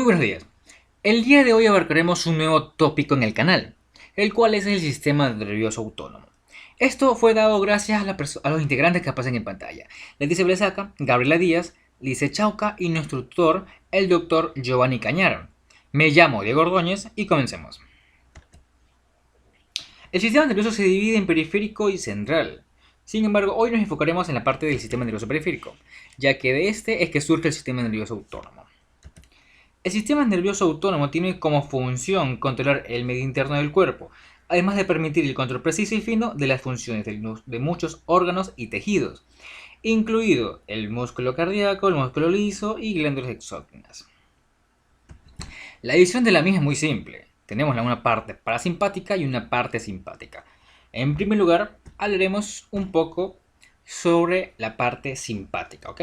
Muy buenos días. El día de hoy abarcaremos un nuevo tópico en el canal, el cual es el sistema nervioso autónomo. Esto fue dado gracias a los integrantes que aparecen en pantalla. Leticia Blesaca, Gabriela Díaz, Lice Chauca y nuestro tutor, el doctor Giovanni Cañaro. Me llamo Diego Ordóñez y comencemos. El sistema nervioso se divide en periférico y central. Sin embargo, hoy nos enfocaremos en la parte del sistema nervioso periférico, ya que de este es que surge el sistema nervioso autónomo. El sistema nervioso autónomo tiene como función controlar el medio interno del cuerpo, además de permitir el control preciso y fino de las funciones de muchos órganos y tejidos, incluido el músculo cardíaco, el músculo liso y glándulas exócrinas. La división de la misma es muy simple. Tenemos una parte parasimpática y una parte simpática. En primer lugar, hablaremos un poco sobre la parte simpática, ¿ok?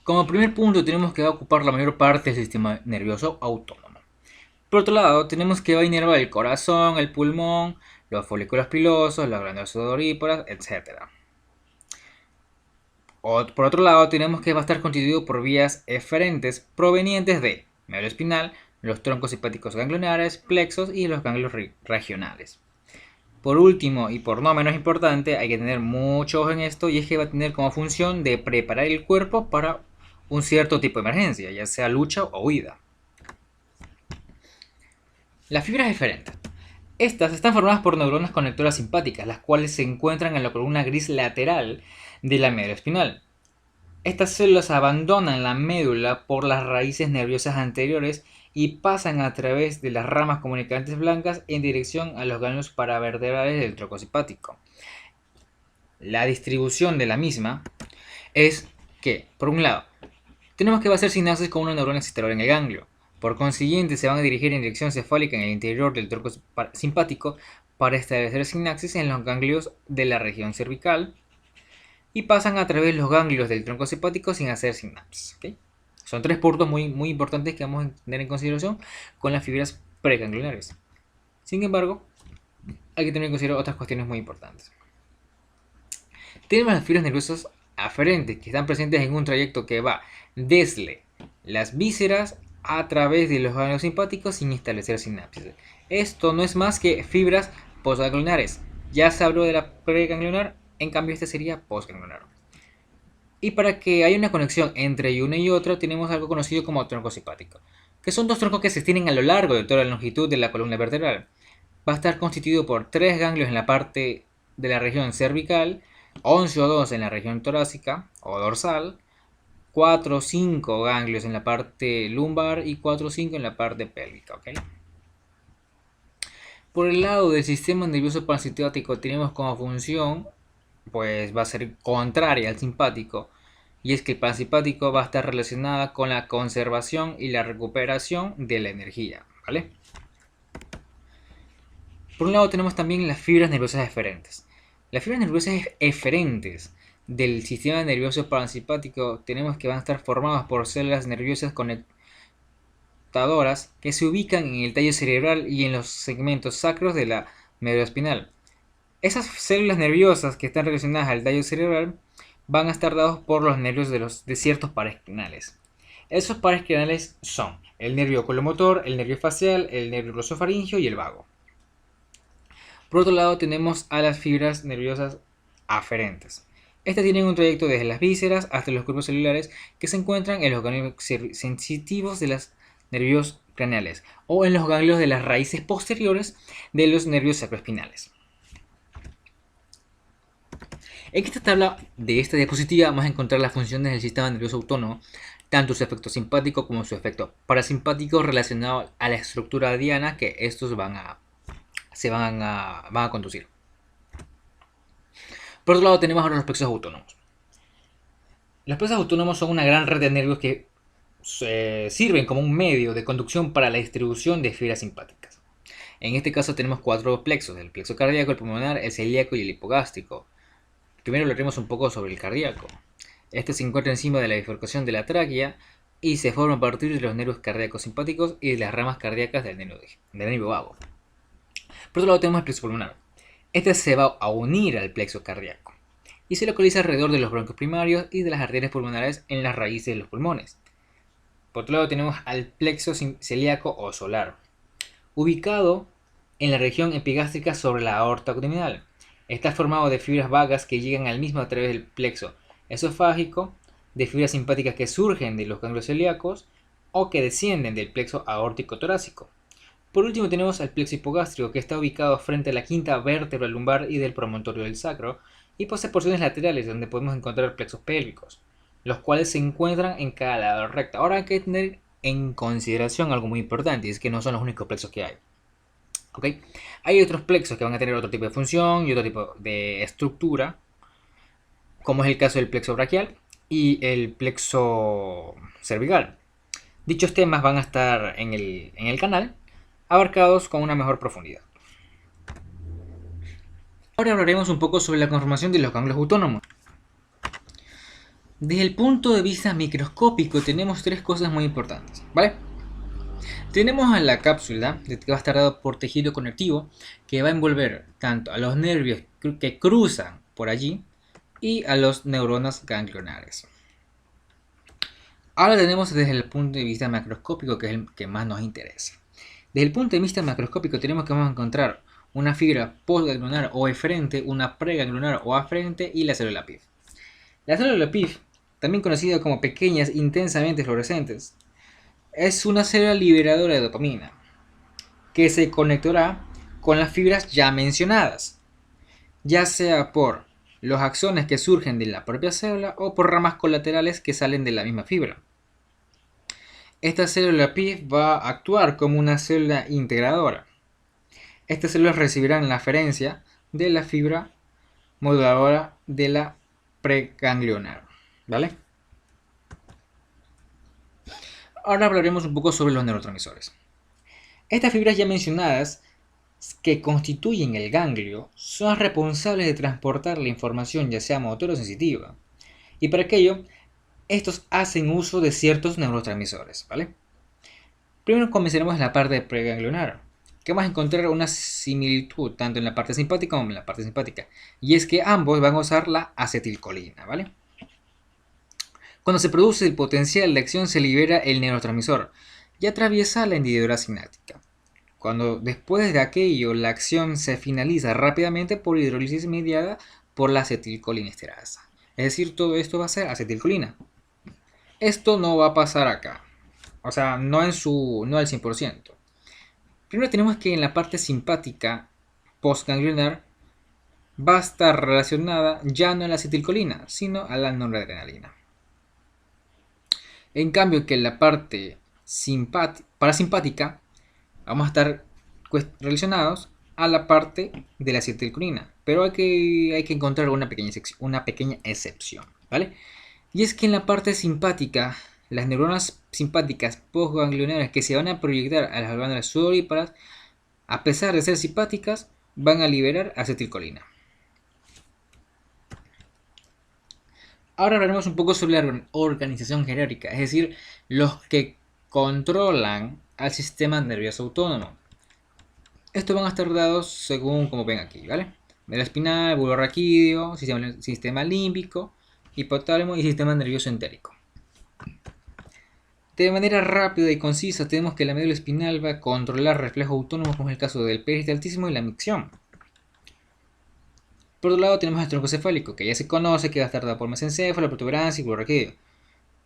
Como primer punto tenemos que va a ocupar la mayor parte del sistema nervioso autónomo. Por otro lado, tenemos que va a inervar el corazón, el pulmón, los folículos pilosos, las glándulas sudoríparas, etc. Por otro lado, tenemos que va a estar constituido por vías eferentes provenientes de médula espinal, los troncos simpáticos ganglionares, plexos y los ganglios regionales. Por último, y por no menos importante, hay que tener mucho ojo en esto, y es que va a tener como función de preparar el cuerpo para un cierto tipo de emergencia, ya sea lucha o huida. Las fibras eferentes. Estas están formadas por neuronas conectoras simpáticas, las cuales se encuentran en la columna gris lateral de la médula espinal. Estas células abandonan la médula por las raíces nerviosas anteriores y pasan a través de las ramas comunicantes blancas en dirección a los ganglios paravertebrales del tronco simpático. La distribución de la misma es que, por un lado, tenemos que va a hacer sinapsis con una neurona excitadora en el ganglio. Por consiguiente, se van a dirigir en dirección cefálica en el interior del tronco simpático para establecer sinapsis en los ganglios de la región cervical y pasan a través de los ganglios del tronco simpático sin hacer sinapsis. ¿Okay? Son tres puntos muy importantes que vamos a tener en consideración con las fibras preganglionares. Sin embargo, hay que tener en consideración otras cuestiones muy importantes. Tenemos las fibras nerviosas aferentes que están presentes en un trayecto que va desde las vísceras a través de los ganglios simpáticos sin establecer sinapsis. Esto no es más que fibras postganglionares. Ya se habló de la preganglionar, en cambio este sería postganglionar. Y para que haya una conexión entre una y otra tenemos algo conocido como tronco simpático, que son dos troncos que se extienden a lo largo de toda la longitud de la columna vertebral. Va a estar constituido por 3 ganglios en la parte de la región cervical, 11 o 2 en la región torácica o dorsal, 4 o 5 ganglios en la parte lumbar y 4 o 5 en la parte pélvica. ¿Okay? Por el lado del sistema nervioso parasimpático tenemos como función, pues va a ser contraria al simpático, y es que el parasimpático va a estar relacionada con la conservación y la recuperación de la energía. ¿Vale? Por un lado tenemos también las fibras nerviosas eferentes. Las fibras nerviosas eferentes del sistema nervioso parasimpático tenemos que van a estar formadas por células nerviosas conectadoras que se ubican en el tallo cerebral y en los segmentos sacros de la médula espinal. Esas células nerviosas que están relacionadas al tallo cerebral van a estar dados por los nervios de ciertos pares crenales. Esos pares crenales son el nervio oculomotor, el nervio facial, el nervio glosofaringeo y el vago. Por otro lado tenemos a las fibras nerviosas aferentes. Estas tienen un trayecto desde las vísceras hasta los grupos celulares que se encuentran en los ganglios sensitivos de los nervios craneales o en los ganglios de las raíces posteriores de los nervios sacroespinales. En esta tabla de esta diapositiva vamos a encontrar las funciones del sistema nervioso autónomo, tanto su efecto simpático como su efecto parasimpático relacionado a la estructura diana que estos van a conducir. Por otro lado tenemos ahora los plexos autónomos. Los plexos autónomos son una gran red de nervios que sirven como un medio de conducción para la distribución de fibras simpáticas. En este caso tenemos 4 plexos: el plexo cardíaco, el pulmonar, el celíaco y el hipogástrico. Primero hablaremos un poco sobre el cardíaco. Este se encuentra encima de la bifurcación de la tráquea y se forma a partir de los nervios cardíacos simpáticos y de las ramas cardíacas del nervio vago. Por otro lado tenemos el plexo pulmonar. Este se va a unir al plexo cardíaco y se localiza alrededor de los bronquios primarios y de las arterias pulmonares en las raíces de los pulmones. Por otro lado tenemos al plexo celíaco o solar, ubicado en la región epigástrica sobre la aorta abdominal. Está formado de fibras vagas que llegan al mismo a través del plexo esofágico, de fibras simpáticas que surgen de los ganglios celíacos o que descienden del plexo aórtico torácico. Por último tenemos al plexo hipogástrico, que está ubicado frente a la quinta vértebra lumbar y del promontorio del sacro, y posee porciones laterales donde podemos encontrar plexos pélvicos, los cuales se encuentran en cada lado recto. Ahora hay que tener en consideración algo muy importante, y es que no son los únicos plexos que hay. ¿Okay? Hay otros plexos que van a tener otro tipo de función y otro tipo de estructura, como es el caso del plexo braquial y el plexo cervical. Dichos temas van a estar en el canal, abarcados con una mejor profundidad. Ahora hablaremos un poco sobre la conformación de los ganglios autónomos. Desde el punto de vista microscópico tenemos tres cosas muy importantes, ¿vale? Tenemos a la cápsula, que va a estar dado por tejido conectivo, que va a envolver tanto a los nervios que cruzan por allí y a las neuronas ganglionares. Ahora tenemos desde el punto de vista macroscópico, que es el que más nos interesa. Desde el punto de vista macroscópico tenemos que vamos a encontrar una fibra postganglionar o eferente, una preganglionar o aferente y la célula PIF. La célula PIF, también conocida como pequeñas intensamente fluorescentes, es una célula liberadora de dopamina que se conectará con las fibras ya mencionadas, ya sea por los axones que surgen de la propia célula o por ramas colaterales que salen de la misma fibra. Esta célula PIF va a actuar como una célula integradora. Estas células recibirán la aferencia de la fibra moduladora de la preganglionar, ¿vale? Ahora hablaremos un poco sobre los neurotransmisores. Estas fibras ya mencionadas, que constituyen el ganglio, son responsables de transportar la información, ya sea motora o sensitiva. Y para aquello, estos hacen uso de ciertos neurotransmisores, ¿vale? Primero comenzaremos en la parte preganglionar, que vamos a encontrar una similitud tanto en la parte simpática como en la parte simpática. Y es que ambos van a usar la acetilcolina, ¿vale? Cuando se produce el potencial de acción se libera el neurotransmisor y atraviesa la hendidura sináptica. Cuando después de aquello la acción se finaliza rápidamente por hidrólisis mediada por la acetilcolinesterasa. Es decir, todo esto va a ser acetilcolina. Esto no va a pasar acá. O sea, no al 100%. Primero tenemos que en la parte simpática postganglionar va a estar relacionada ya no a la acetilcolina, sino a la noradrenalina. En cambio que en la parte parasimpática vamos a estar relacionados a la parte de la acetilcolina, pero hay que encontrar una pequeña excepción, ¿vale? Y es que en la parte simpática, las neuronas simpáticas postganglionares que se van a proyectar a las glándulas sudoríparas, a pesar de ser simpáticas, van a liberar acetilcolina. Ahora hablaremos un poco sobre la organización jerárquica, es decir, los que controlan al sistema nervioso autónomo. Estos van a estar dados según como ven aquí, ¿vale? Médula espinal, bulbo raquídeo, sistema límbico, hipotálamo y sistema nervioso entérico. De manera rápida y concisa tenemos que la médula espinal va a controlar reflejos autónomos como es el caso del peristaltismo y la micción. Por otro lado tenemos el tronco cefálico, que ya se conoce que va a estar dado por mesencéfalo, protuberancia y bulbo raquídeo.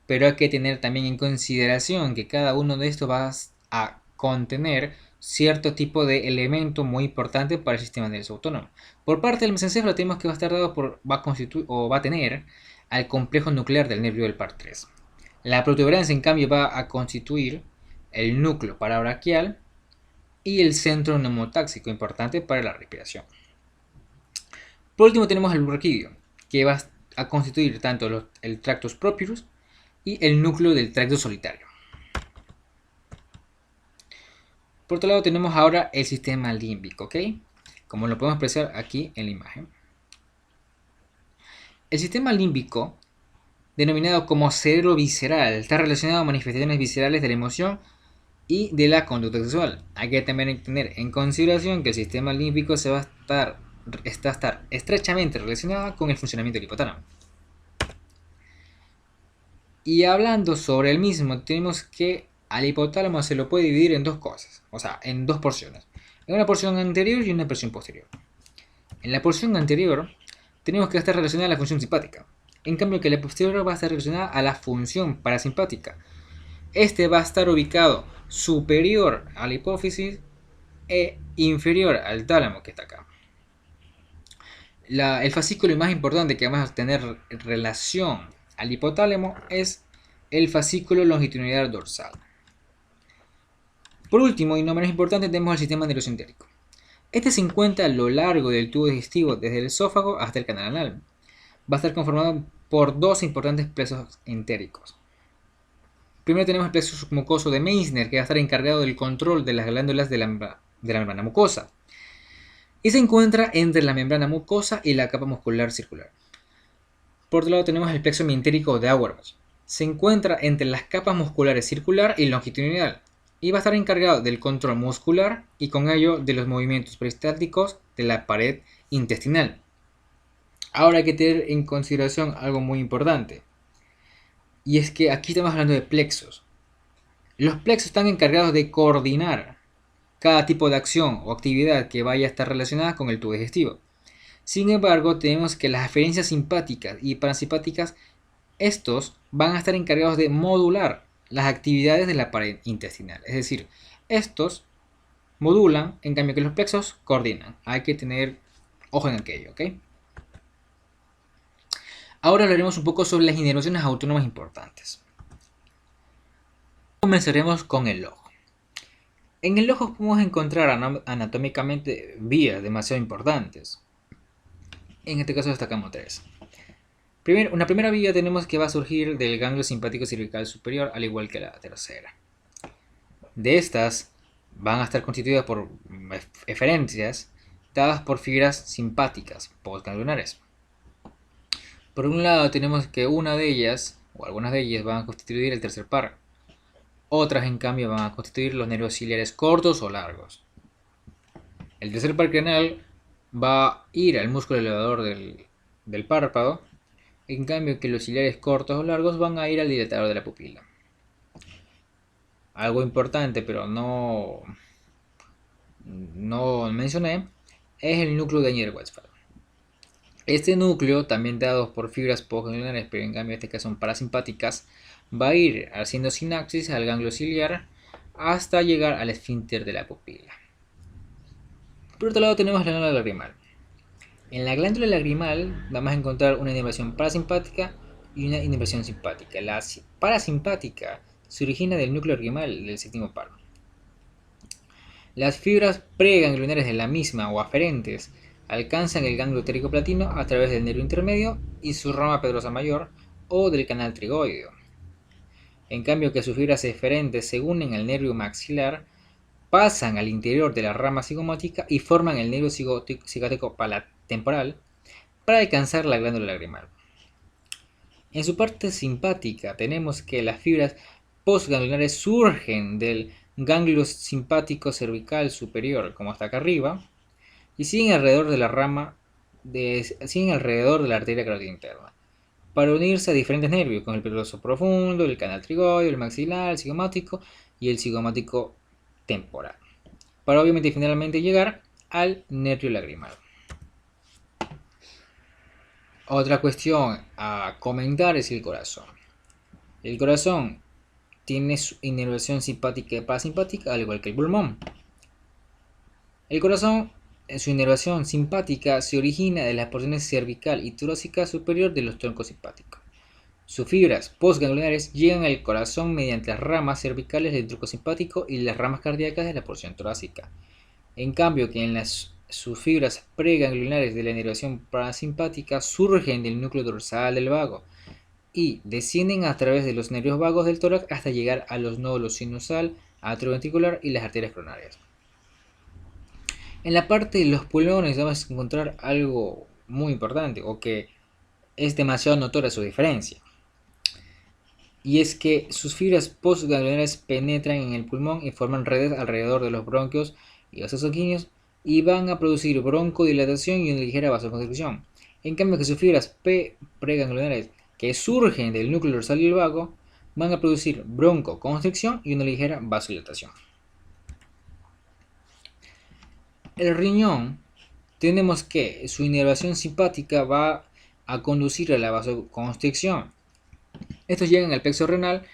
Pero hay que tener también en consideración que cada uno de estos va a contener cierto tipo de elemento muy importante para el sistema nervioso autónomo. Por parte del mesencéfalo tenemos que va a estar dado va a tener al complejo nuclear del nervio del par 3. La protuberancia en cambio va a constituir el núcleo parabraquial y el centro neumotáxico importante para la respiración. Por último tenemos el bulbo raquídeo, que va a constituir tanto el tractus propionus y el núcleo del tracto solitario. Por otro lado tenemos ahora el sistema límbico, ¿ok? Como lo podemos apreciar aquí en la imagen. El sistema límbico, denominado como cerebro visceral, está relacionado a manifestaciones viscerales de la emoción y de la conducta sexual. Hay que también tener en consideración que el sistema límbico se va a estar estrechamente relacionado con el funcionamiento del hipotálamo. Y hablando sobre el mismo, tenemos que al hipotálamo se lo puede dividir en dos cosas, o sea, en dos porciones. En una porción anterior y una porción posterior. En la porción anterior tenemos que estar relacionada a la función simpática. En cambio que la posterior va a estar relacionada a la función parasimpática. Este va a estar ubicado superior a la hipófisis e inferior al tálamo que está acá. El fascículo más importante que vamos a tener relación al hipotálamo es el fascículo longitudinal dorsal. Por último, y no menos importante, tenemos el sistema nervioso entérico. Este se encuentra a lo largo del tubo digestivo desde el esófago hasta el canal anal. Va a estar conformado por dos importantes plexos entéricos. Primero tenemos el plexo mucoso de Meissner, que va a estar encargado del control de las glándulas de la membrana mucosa. Y se encuentra entre la membrana mucosa y la capa muscular circular. Por otro lado tenemos el plexo mientérico de Auerbach. Se encuentra entre las capas musculares circular y longitudinal y va a estar encargado del control muscular y con ello de los movimientos peristálticos de la pared intestinal. Ahora hay que tener en consideración algo muy importante, y es que aquí estamos hablando de plexos. Los plexos están encargados de coordinar cada tipo de acción o actividad que vaya a estar relacionada con el tubo digestivo. Sin embargo, tenemos que las aferencias simpáticas y parasimpáticas, estos van a estar encargados de modular las actividades de la pared intestinal. Es decir, estos modulan, en cambio que los plexos coordinan. Hay que tener ojo en aquello, ¿ok? Ahora hablaremos un poco sobre las inervaciones autónomas importantes. Comenzaremos con el ojo. En el ojo podemos encontrar anatómicamente vías demasiado importantes. En este caso destacamos tres. Una primera vía tenemos que va a surgir del ganglio simpático cervical superior, al igual que la tercera. De estas van a estar constituidas por eferencias dadas por fibras simpáticas postganglionares. Por un lado tenemos que una de ellas, o algunas de ellas, van a constituir el tercer par. Otras, en cambio, van a constituir los nervios ciliares cortos o largos. El tercer par craneal va a ir al músculo elevador del párpado, en cambio que los ciliares cortos o largos van a ir al dilatador de la pupila. Algo importante, pero no mencioné, es el núcleo de Añer-Westphal. Este núcleo, también dado por fibras postganglionares, pero en cambio en este caso son parasimpáticas, va a ir haciendo sinapsis al ganglio ciliar hasta llegar al esfínter de la pupila. Por otro lado tenemos la glándula lagrimal. En la glándula lagrimal vamos a encontrar una inervación parasimpática y una inervación simpática. La parasimpática se origina del núcleo lagrimal del séptimo par. Las fibras preganglionares de la misma o aferentes alcanzan el ganglio etérico platino a través del nervio intermedio y su rama pedrosa mayor o del canal trigoideo. En cambio que sus fibras eferentes se unen al nervio maxilar, pasan al interior de la rama cigomática y forman el nervio cigomático temporal para alcanzar la glándula lagrimal. En su parte simpática tenemos que las fibras postganglionares surgen del ganglio simpático cervical superior, como hasta acá arriba, y siguen alrededor de la arteria carótida interna, para unirse a diferentes nervios, con el peloso profundo, el canal trigoideo, el maxilar, el cigomático y el cigomático temporal, para obviamente finalmente llegar al nervio lagrimal. Otra cuestión a comentar es el corazón. El corazón tiene su inervación simpática y parasimpática, al igual que el pulmón. El corazón, en su inervación simpática, se origina de las porciones cervical y torácica superior de los troncos simpáticos. Sus fibras postganglionares llegan al corazón mediante las ramas cervicales del tronco simpático y las ramas cardíacas de la porción torácica. En cambio, que en sus fibras preganglionares de la inervación parasimpática surgen del núcleo dorsal del vago y descienden a través de los nervios vagos del tórax hasta llegar a los nódulos sinusal, atrioventricular y las arterias coronarias. En la parte de los pulmones vamos a encontrar algo muy importante, o que es demasiado notoria su diferencia. Y es que sus fibras postganglionares penetran en el pulmón y forman redes alrededor de los bronquios y los sanguíneos y van a producir broncodilatación y una ligera vasoconstricción. En cambio que sus fibras preganglionares que surgen del núcleo dorsal del vago van a producir broncoconstricción y una ligera vasodilatación. El riñón, tenemos que su inervación simpática va a conducir a la vasoconstricción. Estos llegan al plexo renal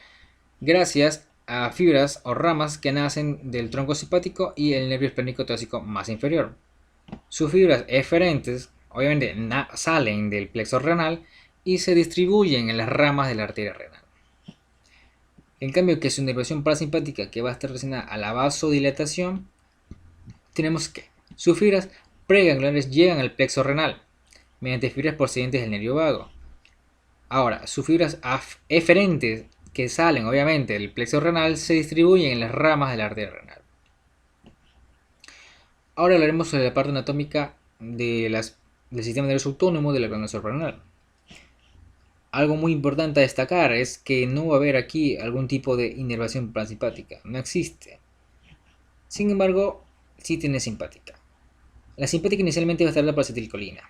gracias a fibras o ramas que nacen del tronco simpático y el nervio esplénico torácico más inferior. Sus fibras eferentes obviamente salen del plexo renal y se distribuyen en las ramas de la arteria renal. En cambio, que su inervación parasimpática, que va a estar relacionada a la vasodilatación, tenemos que sus fibras pregangliares llegan al plexo renal mediante fibras procedentes del nervio vago. Ahora, sus fibras eferentes que salen obviamente del plexo renal se distribuyen en las ramas de la arteria renal. Ahora hablaremos sobre la parte anatómica del sistema nervioso autónomo de la glándula suprarrenal. Algo muy importante a destacar es que no va a haber aquí algún tipo de inervación parasimpática, no existe. Sin embargo, sí tiene simpática. La simpática inicialmente va a estar dada por acetilcolina.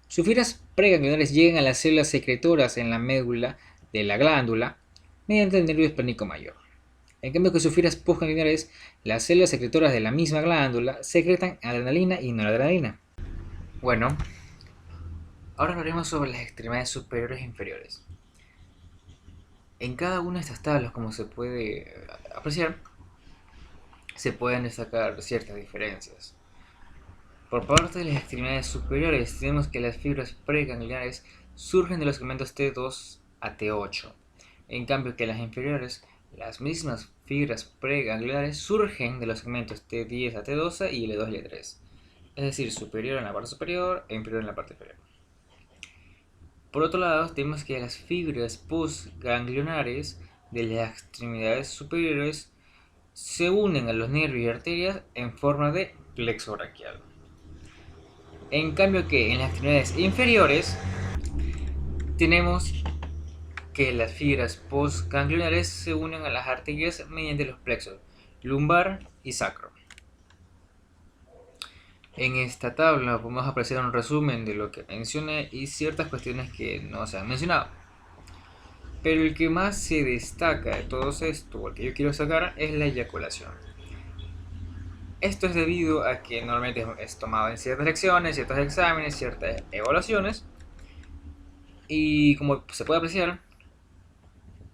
Sus fibras pregangliares llegan a las células secretoras en la médula de la glándula mediante el nervio esplénico mayor. En cambio que sus fibras postgangliares, las células secretoras de la misma glándula secretan adrenalina y noradrenalina. Bueno, ahora hablaremos sobre las extremidades superiores e inferiores. En cada una de estas tablas, como se puede apreciar, se pueden destacar ciertas diferencias. Por parte de las extremidades superiores, tenemos que las fibras pregangliares surgen de los segmentos T2 a T8. En cambio que las inferiores, las mismas fibras pregangliares surgen de los segmentos T10 a T12 y L2 y L3. Es decir, superior en la parte superior e inferior en la parte inferior. Por otro lado, tenemos que las fibras postganglionares de las extremidades superiores se unen a los nervios y arterias en forma de plexo braquial. En cambio que en las extremidades inferiores tenemos que las fibras postganglionares se unen a las arterias mediante los plexos lumbar y sacro. En esta tabla podemos apreciar un resumen de lo que mencioné y ciertas cuestiones que no se han mencionado. Pero el que más se destaca de todo esto, o el que yo quiero sacar, es la eyaculación. Esto es debido a que normalmente es tomado en ciertas lecciones, ciertos exámenes, ciertas evaluaciones. Y como se puede apreciar,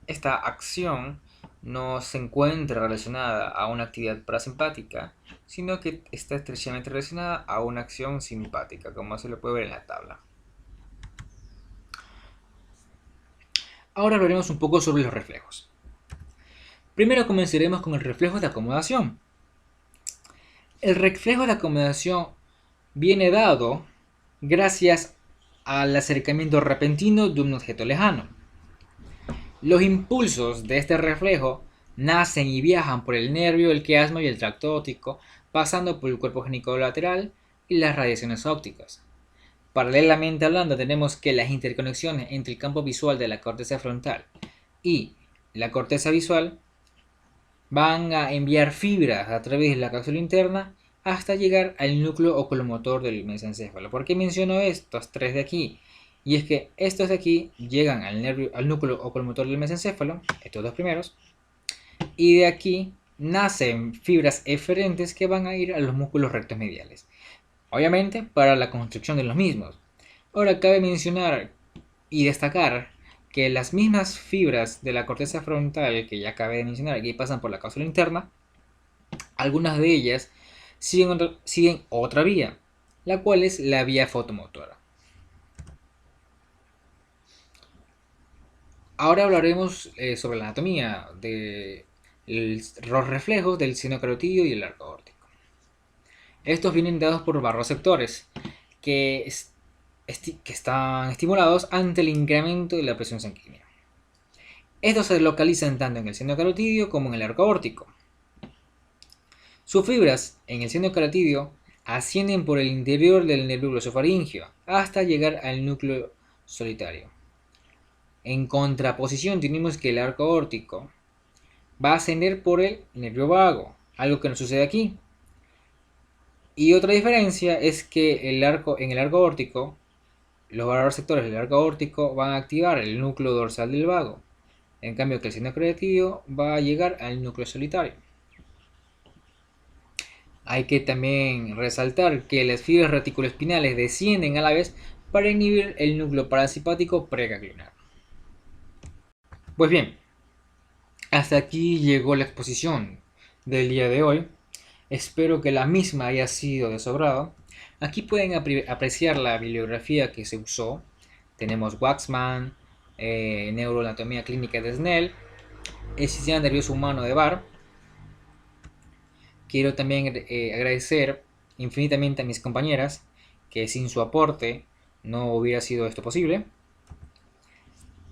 esta acción no se encuentra relacionada a una actividad parasimpática, sino que está estrechamente relacionada a una acción simpática, como se lo puede ver en la tabla. Ahora hablaremos un poco sobre los reflejos. Primero comenzaremos con el reflejo de acomodación. El reflejo de acomodación viene dado gracias al acercamiento repentino de un objeto lejano. Los impulsos de este reflejo nacen y viajan por el nervio, el quiasma y el tracto óptico, pasando por el cuerpo génico lateral y las radiaciones ópticas. Paralelamente hablando, tenemos que las interconexiones entre el campo visual de la corteza frontal y la corteza visual van a enviar fibras a través de la cápsula interna hasta llegar al núcleo oculomotor del mesencéfalo. ¿Por qué menciono estos tres de aquí? Y es que estos de aquí llegan al núcleo oculomotor del mesencéfalo, estos dos primeros, y de aquí nacen fibras eferentes que van a ir a los músculos rectos mediales, obviamente para la construcción de los mismos. Ahora cabe mencionar y destacar que las mismas fibras de la corteza frontal que ya acabé de mencionar, que pasan por la cápsula interna, algunas de ellas siguen otra vía, la cual es la vía fotomotora. Ahora hablaremos sobre la anatomía de los reflejos del seno carotídeo y el arco aórtico. Estos vienen dados por barroreceptores que están estimulados ante el incremento de la presión sanguínea. Estos se localizan tanto en el seno carotídeo como en el arco aórtico. Sus fibras en el seno carotídeo ascienden por el interior del nervio glosofaríngeo hasta llegar al núcleo solitario. En contraposición tenemos que el arco aórtico va a ascender por el nervio vago, algo que no sucede aquí. Y otra diferencia es que en el arco aórtico Los receptores del arco aórtico van a activar el núcleo dorsal del vago, en cambio que el seno creativo va a llegar al núcleo solitario. Hay que también resaltar que las fibras reticuloespinales descienden a la vez para inhibir el núcleo parasimpático preganglionar. Pues bien, hasta aquí llegó la exposición del día de hoy. Espero que la misma haya sido de su agrado. Aquí pueden apreciar la bibliografía que se usó. Tenemos Waxman, Neuroanatomía Clínica de Snell, el Sistema Nervioso Humano de Barr. Quiero también agradecer infinitamente a mis compañeras, que sin su aporte no hubiera sido esto posible.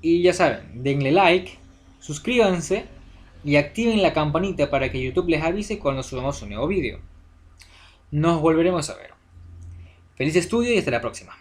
Y ya saben, denle like, suscríbanse y activen la campanita para que YouTube les avise cuando subamos un nuevo vídeo. Nos volveremos a ver. Feliz estudio y hasta la próxima.